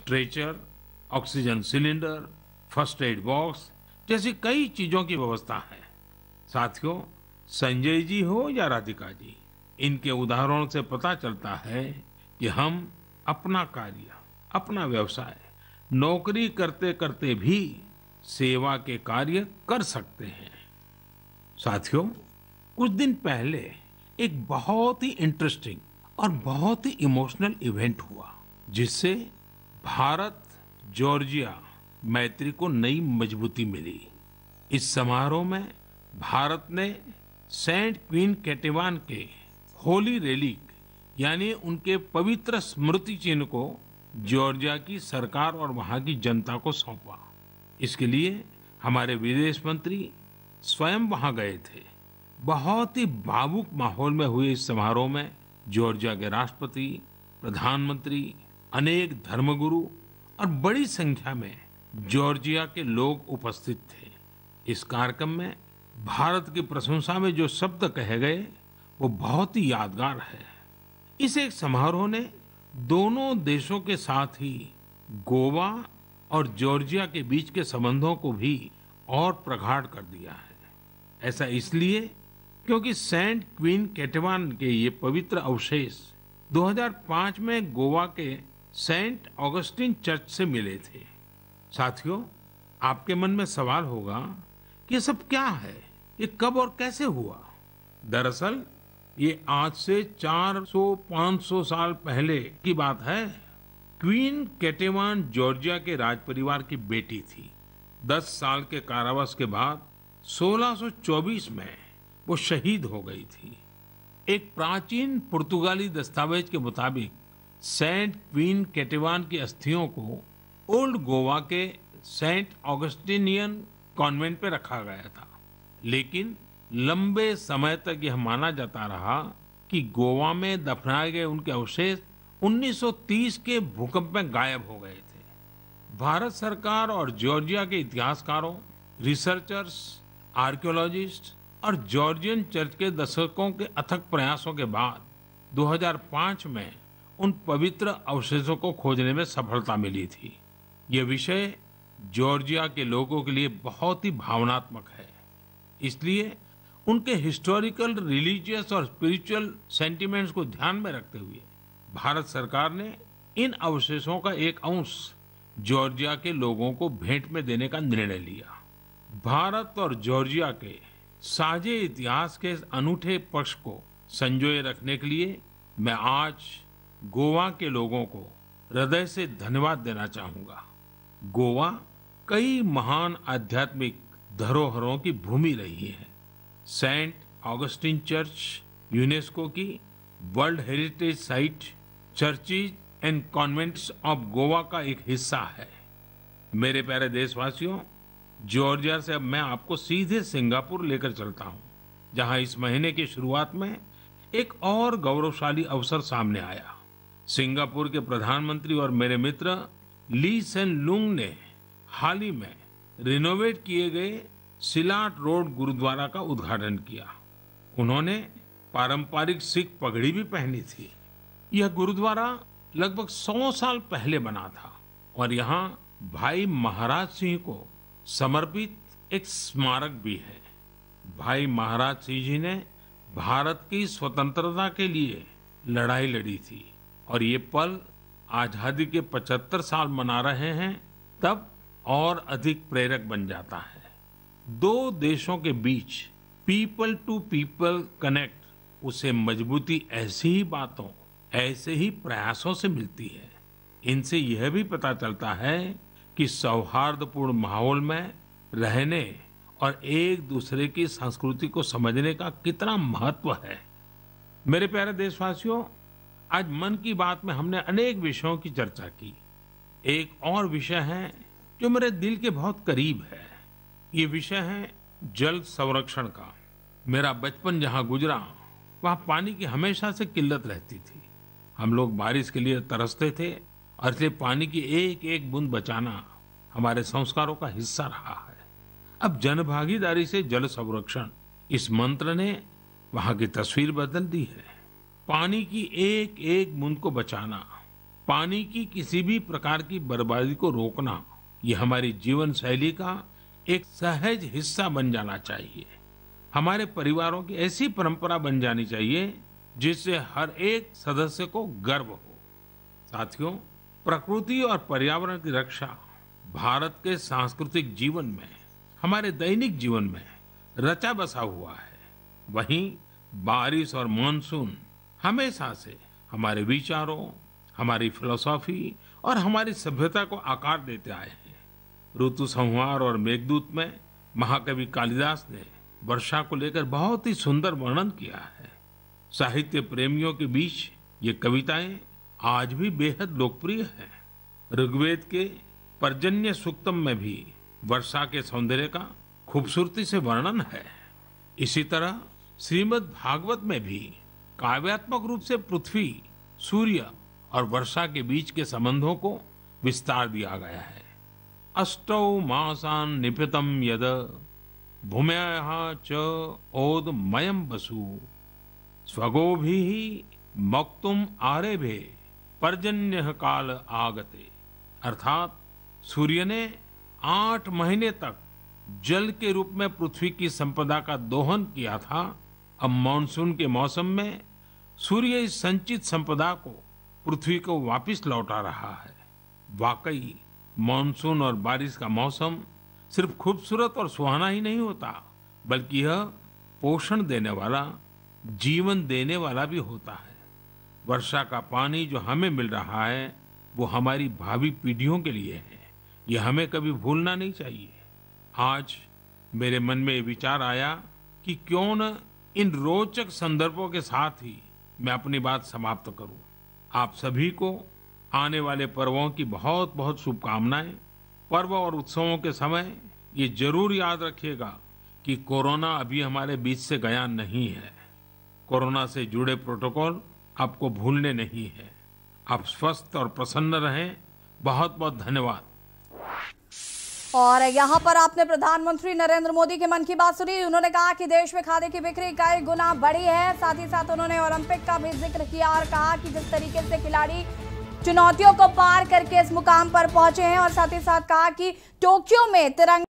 Stretcher, oxygen cylinder, first aid box जैसी कई चीजों की व्यवस्था है। साथियों, संजय जी हो या राधिका जी, इनके उदाहरणों से पता चलता है कि हम अपना कार्य, अपना व्यवसाय, नौकरी करते करते भी सेवा के कार्य कर सकते हैं। साथियों, कुछ दिन पहले एक बहुत ही इंटरेस्टिंग और बहुत ही इमोशनल इवेंट हुआ, जिससे भारत जॉर्जिया मैत्री को नई मजबूती मिली। इस समारोह में भारत ने सेंट क्वीन केटेवान के होली रेलिक यानी उनके पवित्र स्मृति चिन्ह को जॉर्जिया की सरकार और वहां की जनता को सौंपा। इसके लिए हमारे विदेश मंत्री स्वयं वहां गए थे। बहुत ही भावुक माहौल में हुए इस समारोह में जॉर्जिया के राष्ट्रपति, प्रधानमंत्री, अनेक धर्मगुरु और बड़ी संख्या में जॉर्जिया के लोग उपस्थित थे। इस कार्यक्रम में भारत की प्रशंसा में जो शब्द कहे गए वो बहुत ही यादगार है। इस एक समारोह ने दोनों देशों के साथ ही गोवा और जॉर्जिया के बीच के संबंधों को भी और प्रगाढ़ कर दिया है। ऐसा इसलिए क्योंकि सेंट क्वीन केटेवान के ये पवित्र अवशेष 2005 में गोवा के सेंट ऑगस्टिन चर्च से मिले थे। साथियों, आपके मन में सवाल होगा कि ये सब क्या है, ये कब और कैसे हुआ? दरअसल ये आज से 400-500 साल पहले की बात है। क्वीन केटेवान जॉर्जिया के राजपरिवार की बेटी थी। 10 साल के कारावास के बाद 1624 में वो शहीद हो गई थी। एक प्राचीन पुर्तगाली दस्तावेज के मुताबिक सेंट क्वीन केटेवान की अस्थियों को ओल्ड गोवा के सेंट ऑगस्टिनियन कॉन्वेंट पे रखा गया था, लेकिन लंबे समय तक यह माना जाता रहा कि गोवा में दफनाए गए उनके अवशेष 1930 के भूकंप में गायब हो गए थे। भारत सरकार और जॉर्जिया के इतिहासकारों, रिसर्चर्स, आर्कियोलॉजिस्ट और जॉर्जियन चर्च के दशकों के अथक प्रयासों के बाद 2005 में उन पवित्र अवशेषों को खोजने में सफलता मिली थी। यह विषय जॉर्जिया के लोगों के लिए बहुत ही भावनात्मक है। इसलिए उनके हिस्टोरिकल, रिलीजियस और स्पिरिचुअल सेंटिमेंट्स को ध्यान में रखते हुए भारत सरकार ने इन अवशेषों का एक अंश जॉर्जिया के लोगों को भेंट में देने का निर्णय लिया। भारत और जॉर्जिया के साझे इतिहास के इस अनूठे पक्ष को संजोए रखने के लिए मैं आज गोवा के लोगों को हृदय से धन्यवाद देना चाहूंगा। गोवा कई महान आध्यात्मिक धरोहरों की भूमि रही है। सेंट ऑगस्टिन चर्च यूनेस्को की world heritage site, churches and convents of Goa का एक हिस्सा है। मेरे प्यारे देशवासियों, जॉर्जिया से अब मैं आपको सीधे सिंगापुर लेकर चलता हूं, जहां इस महीने की शुरुआत में एक और गौरवशाली अवसर सामने आया। सिंगापुर के प्रधानमंत्री और मेरे मित्र ली सेन लुंग ने हाल ही में रिनोवेट किए गए सिलाट रोड गुरुद्वारा का उद्घाटन किया। उन्होंने पारंपरिक सिख पगड़ी भी पहनी थी। यह गुरुद्वारा लगभग 100 साल पहले बना था और यहाँ भाई महाराज सिंह को समर्पित एक स्मारक भी है। भाई महाराज सिंह जी ने भारत की स्वतंत्रता के लिए लड़ाई लड़ी थी और ये पल आजादी के 75 साल मना रहे हैं तब और अधिक प्रेरक बन जाता है। दो देशों के बीच पीपल टू पीपल कनेक्ट, उसे मजबूती ऐसी ही बातों, ऐसे ही प्रयासों से मिलती है। इनसे यह भी पता चलता है कि सौहार्दपूर्ण माहौल में रहने और एक दूसरे की संस्कृति को समझने का कितना महत्व है। मेरे प्यारे देशवासियों, आज मन की बात में हमने अनेक विषयों की चर्चा की। एक और विषय है जो मेरे दिल के बहुत करीब है। ये विषय है जल संरक्षण का। मेरा बचपन जहां गुजरा वहां पानी की हमेशा से किल्लत रहती थी। हम लोग बारिश के लिए तरसते थे और इसलिए पानी की एक एक बूंद बचाना हमारे संस्कारों का हिस्सा रहा है। अब जनभागीदारी से जल संरक्षण, इस मंत्र ने वहां की तस्वीर बदल दी है। पानी की एक एक बूंद को बचाना, पानी की किसी भी प्रकार की बर्बादी को रोकना, ये हमारी जीवन शैली का एक सहज हिस्सा बन जाना चाहिए। हमारे परिवारों की ऐसी परंपरा बन जानी चाहिए जिससे हर एक सदस्य को गर्व हो। साथियों, प्रकृति और पर्यावरण की रक्षा भारत के सांस्कृतिक जीवन में, हमारे दैनिक जीवन में रचा बसा हुआ है। वहीं बारिश और मानसून हमेशा से हमारे विचारों, हमारी फिलॉसफी और हमारी सभ्यता को आकार देते आए हैं। ऋतु संहार और मेघदूत में महाकवि कालिदास ने वर्षा को लेकर बहुत ही सुंदर वर्णन किया है। साहित्य प्रेमियों के बीच ये कविताएं आज भी बेहद लोकप्रिय हैं। ऋग्वेद के पर्जन्य सूक्तम में भी वर्षा के सौंदर्य का खूबसूरती से वर्णन है। इसी तरह श्रीमद् भागवत में भी काव्यात्मक रूप से पृथ्वी, सूर्य और वर्षा के बीच के संबंधों को विस्तार दिया गया है। अष्टौ मासान् निपीतं यद भूम्याः च ओदमयं वसु स्वगोभिः मक्तुम् आरेभे पर्जन्यः काल आगते। अर्थात सूर्य ने 8 महीने तक जल के रूप में पृथ्वी की संपदा का दोहन किया था। अब मानसून के मौसम में सूर्य इस संचित संपदा को पृथ्वी को वापस लौटा रहा है। वाकई मानसून और बारिश का मौसम सिर्फ खूबसूरत और सुहाना ही नहीं होता, बल्कि यह पोषण देने वाला, जीवन देने वाला भी होता है। वर्षा का पानी जो हमें मिल रहा है वो हमारी भावी पीढ़ियों के लिए है। यह हमें कभी भूलना नहीं चाहिए। आज मेरे मन में ये विचार आया कि क्यों न इन रोचक संदर्भों के साथ ही मैं अपनी बात समाप्त करूं। आप सभी को आने वाले पर्वों की बहुत बहुत शुभकामनाएं। पर्व और उत्सवों के समय ये जरूर याद रखिएगा कि कोरोना अभी हमारे बीच से गया नहीं है। कोरोना से जुड़े प्रोटोकॉल आपको भूलने नहीं है। आप स्वस्थ और प्रसन्न रहें। बहुत बहुत धन्यवाद। और यहाँ पर आपने प्रधानमंत्री नरेंद्र मोदी के मन की बात सुनी। उन्होंने कहा कि देश में खादी की बिक्री कई गुना बढ़ी है। साथ ही साथ उन्होंने ओलंपिक का भी जिक्र किया और कहा कि जिस तरीके से खिलाड़ी चुनौतियों को पार करके इस मुकाम पर पहुंचे हैं, और साथ ही साथ कहा कि टोक्यो में तिरंगा